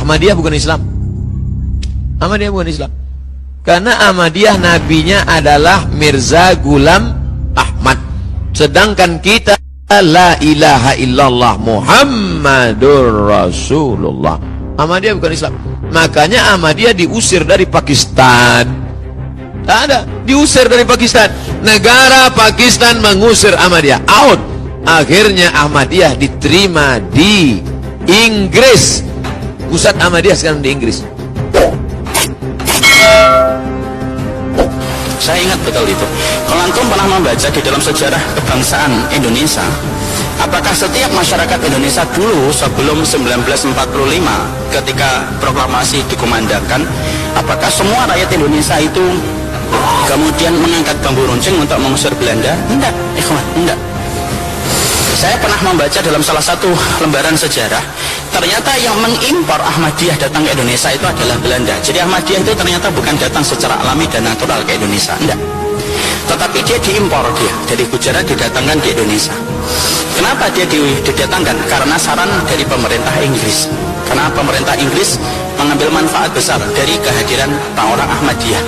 Ahmadiyah bukan Islam. Ahmadiyah bukan Islam. Karena Ahmadiyah nabinya adalah Mirza Ghulam Ahmad. Sedangkan kita la ilaha illallah Muhammadur Rasulullah. Ahmadiyah bukan Islam. Makanya Ahmadiyah diusir dari Pakistan. Tak ada, diusir dari Pakistan. Negara Pakistan mengusir Ahmadiyah, out. Akhirnya Ahmadiyah diterima di Inggris. Pusat Ahmadiyah sekarang di Inggris. Saya ingat betul itu. Kalau antum pernah membaca di dalam sejarah kebangsaan Indonesia, apakah setiap masyarakat Indonesia dulu sebelum 1945 ketika proklamasi dikumandangkan, apakah semua rakyat Indonesia itu kemudian mengangkat bambu runcing untuk mengusir Belanda? Enggak, ikhwan, enggak. Saya pernah membaca dalam salah satu lembaran sejarah, ternyata yang mengimpor Ahmadiyah datang ke Indonesia itu adalah Belanda. Jadi Ahmadiyah itu ternyata bukan datang secara alami dan natural ke Indonesia, enggak. Tetapi dia diimpor, dia dari Gujarat didatangkan di Indonesia. Kenapa dia didatangkan? Karena saran dari pemerintah Inggris. Karena pemerintah Inggris mengambil manfaat besar dari kehadiran orang Ahmadiyah.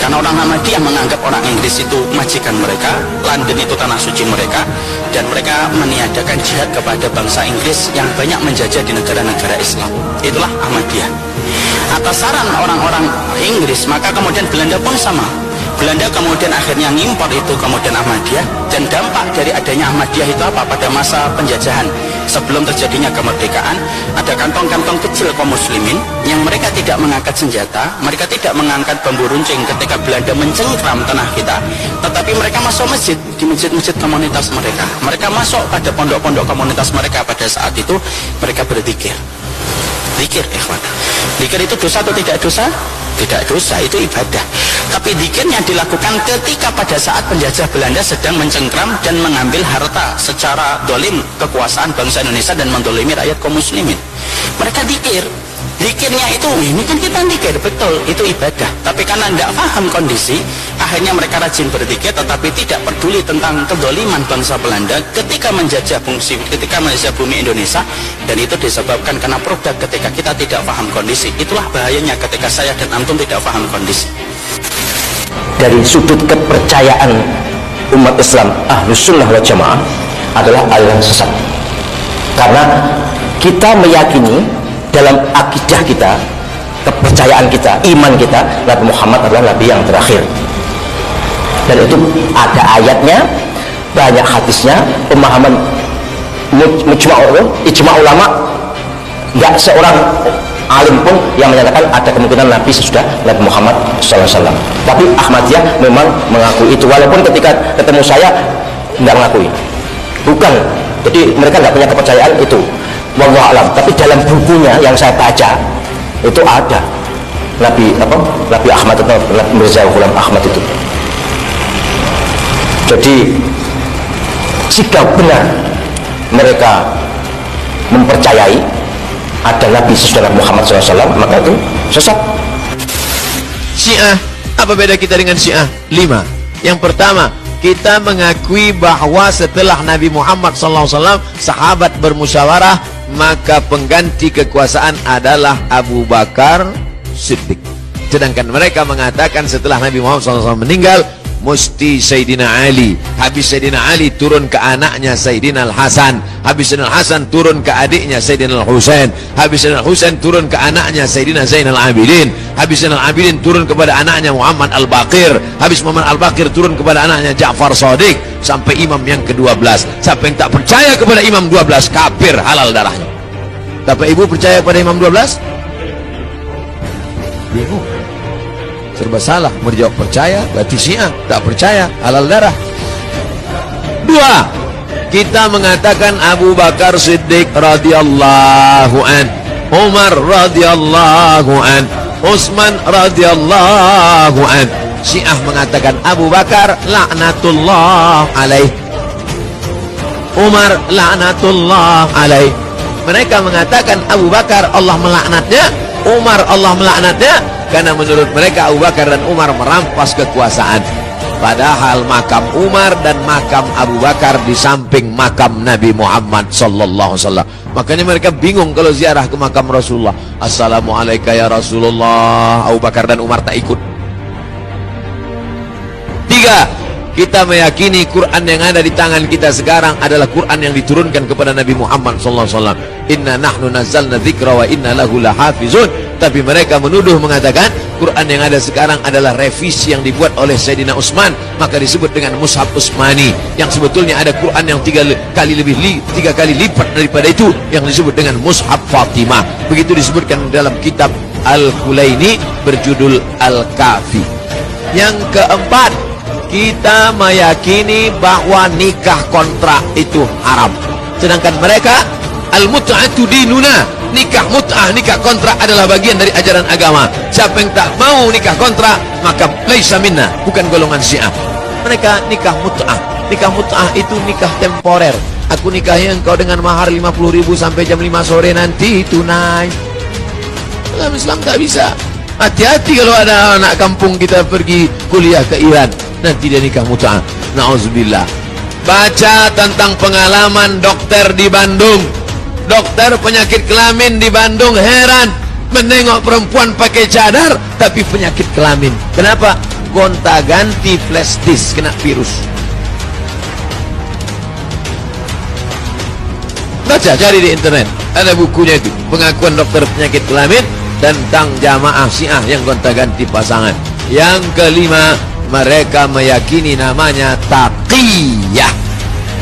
Karena orang Ahmadiyah menganggap orang Inggris itu majikan mereka, London itu tanah suci mereka, dan mereka meniadakan jihad kepada bangsa Inggris yang banyak menjajah di negara-negara Islam. Itulah Ahmadiyah. Atas saran orang-orang Inggris, maka kemudian Belanda pun sama. Belanda kemudian akhirnya ngimpor itu kemudian Ahmadiyah, dan dampak dari adanya Ahmadiyah itu apa? Pada masa penjajahan sebelum terjadinya kemerdekaan, ada kantong-kantong kecil kaum muslimin yang mereka tidak mengangkat senjata, mereka tidak mengangkat bambu runcing ketika Belanda mencengkram tanah kita, tetapi mereka masuk masjid, di masjid-masjid komunitas mereka, mereka masuk pada pondok-pondok komunitas mereka. Pada saat itu mereka berzikir. Zikir, ikhwan. Zikir itu dosa atau tidak dosa? Tidak dosa, itu ibadah. Tapi zikirnya dilakukan ketika pada saat penjajah Belanda sedang mencengkram dan mengambil harta secara dolim kekuasaan bangsa Indonesia dan mendolimi rakyat kaum muslimin. Mereka zikir. Zikirnya itu, ini kan kita zikir, betul, itu ibadah. Tapi karena tidak paham kondisi, akhirnya mereka rajin berzikir tetapi tidak peduli tentang kedoliman bangsa Belanda ketika menjajah bumi Indonesia, dan itu disebabkan karena produk ketika kita tidak paham kondisi. Itulah bahayanya ketika saya dan antum tidak paham kondisi. Dari sudut kepercayaan umat Islam Ahlus Sunnah wal Jamaah adalah aliran sesat. Karena kita meyakini dalam akidah kita, kepercayaan kita, iman kita, Nabi Muhammad adalah Nabi yang terakhir. Dan itu ada ayatnya, banyak hadisnya, pemahaman ijma ulama. Nggak seorang alim pun yang menyatakan ada kemungkinan Nabi sesudah Nabi Muhammad SAW. Tapi Ahmadiyah memang mengakui itu, walaupun ketika ketemu saya nggak mengakui. Bukan, jadi mereka nggak punya kepercayaan itu. Wallahu alam. Tapi dalam bukunya yang saya baca itu ada Nabi Ahmad atau Nabi Mirza Ghulam Ahmad itu. Jadi jika benar mereka mempercayai ada Nabi sesudah Nabi Muhammad SAW, maka itu sesat. Syiah, apa beda kita dengan Syiah? 5. Yang pertama, kita mengakui bahwa setelah Nabi Muhammad SAW sahabat bermusyawarah, maka pengganti kekuasaan adalah Abu Bakar Siddiq. Sedangkan mereka mengatakan setelah Nabi Muhammad SAW meninggal, mesti Sayyidina Ali. Habis Sayyidina Ali turun ke anaknya Sayyidina Al-Hasan. Habis Sayyidina Al-Hasan turun ke adiknya Sayyidina Al-Husain. Habis Sayyidina Al-Husain turun ke anaknya Sayyidina Zainal Abidin. Habis Zainal Abidin turun kepada anaknya Muhammad Al-Baqir. Habis Muhammad Al-Baqir turun kepada anaknya Ja'far Shadiq, sampai imam yang ke-12. Siapa yang tak percaya kepada imam 12, kafir, halal darahnya. Tapi ibu percaya pada imam 12? Bingung, serba salah. Menjawab percaya berarti Syiah, tak percaya halal darah. 2. Kita mengatakan Abu Bakar Siddiq radhiyallahu an, Umar radhiyallahu an, Utsman radhiyallahu an. Syiah mengatakan Abu Bakar laknatullah alaih, Umar laknatullah alaih. Mereka mengatakan Abu Bakar Allah melaknatnya, Umar Allah melaknatnya, karena menurut mereka Abu Bakar dan Umar merampas kekuasaan. Padahal makam Umar dan makam Abu Bakar di samping makam Nabi Muhammad sallallahu alaihi wasallam. Makanya mereka bingung kalau ziarah ke makam Rasulullah. Assalamualaikum ya Rasulullah. Abu Bakar dan Umar tak ikut. 3. Kita meyakini Quran yang ada di tangan kita sekarang adalah Quran yang diturunkan kepada Nabi Muhammad sallallahu alaihi wasallam. Inna nahnu nazzalna dzikra wa inna lahu lahafizun. Tapi mereka menuduh mengatakan Quran yang ada sekarang adalah revisi yang dibuat oleh Sayyidina Utsman, maka disebut dengan Mushaf Utsmani, yang sebetulnya ada Quran yang 3 kali lipat daripada itu yang disebut dengan Mushaf Fatimah. Begitu disebutkan dalam kitab Al-Kulaini berjudul Al-Kafi. Yang keempat, kita meyakini bahwa nikah kontrak itu haram, sedangkan mereka al-mut'atu dinuna, nikah mut'ah, nikah kontrak adalah bagian dari ajaran agama. Siapa yang tak mau nikah kontrak maka laisa minna, bukan golongan Syiah. Mereka nikah mut'ah. Nikah mut'ah itu nikah temporer. Aku nikahi engkau dengan mahar 50.000 sampai jam 5 sore nanti tunai. Dalam Islam tak bisa. Hati-hati kalau ada anak kampung kita pergi kuliah ke Iran, nanti dia nikah mut'ah. Na'udzubillah. Baca tentang pengalaman dokter di Bandung. Dokter penyakit kelamin di Bandung heran menengok perempuan pakai cadar tapi penyakit kelamin. Kenapa? Gonta ganti flash disk kena virus. Baca, cari di internet, ada bukunya itu, pengakuan dokter penyakit kelamin dan tentang jamaah Syiah yang gonta ganti pasangan. Yang kelima, mereka meyakini namanya taqiyah.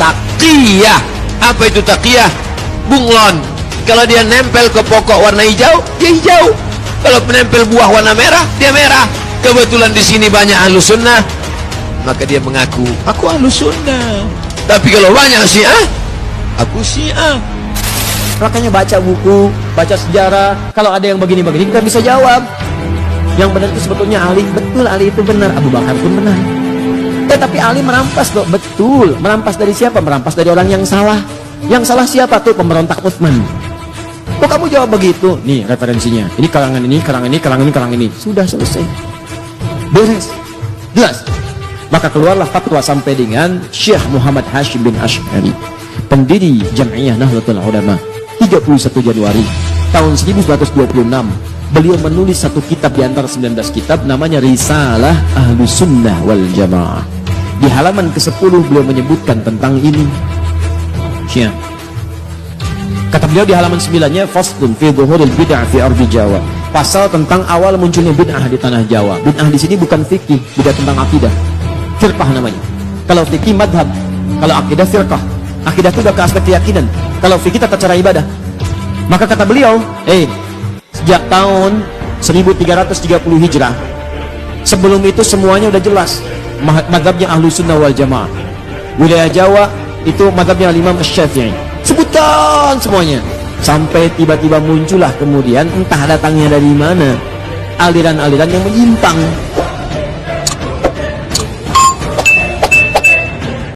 Taqiyah. Apa itu taqiyah? Bunglon. Kalau dia nempel ke pokok warna hijau, dia hijau. Kalau menempel buah warna merah, dia merah. Kebetulan di sini banyak ahlus sunnah, maka dia mengaku, aku ahlus sunnah. Tapi kalau banyak Syiah, aku Syiah. Makanya baca buku, baca sejarah. Kalau ada yang begini-begini kita bisa jawab. Yang benar itu sebetulnya Ali. Betul, Ali itu benar. Abu Bakar pun benar. Tetapi Ali merampas kok. Betul. Merampas dari siapa? Merampas dari orang yang salah. Yang salah siapa tuh? Pemberontak Utsman. Kok kamu jawab begitu? Nih referensinya. Ini karangan ini, karangan ini, karangan ini, karangan ini. Sudah selesai. Beres. Jelas. Maka keluarlah fatwa sampai dengan Syekh Muhammad Hashim bin Asy'ari, pendiri Jam'iyah Nahdlatul Ulama, 31 Januari tahun 1926. Beliau menulis satu kitab di antara 19 kitab, namanya Risalah Ahlus Sunnah wal Jamaah. Di halaman ke-10 beliau menyebutkan tentang ini. Syiah. Kata beliau di halaman 9-nya, faslun fi dhuhuril bid'ah fi ardi Jawa. Pasal tentang awal munculnya bid'ah di tanah Jawa. Bid'ah di sini bukan fikih, bid'ah tentang akidah. Firqah namanya. Kalau fikih madhab, kalau akidah firqah. Akidah itu udah ke aspek keyakinan. Kalau fikih tata cara ibadah. Maka kata beliau, sejak tahun 1330 Hijrah, sebelum itu semuanya udah jelas. Madhabnya Ahlus Sunnah wal Jamaah. Wilayah Jawa itu madhabnya Imam Syafi'i. Sebutkan semuanya. Sampai tiba-tiba muncullah kemudian, entah datangnya dari mana, aliran-aliran yang menyimpang.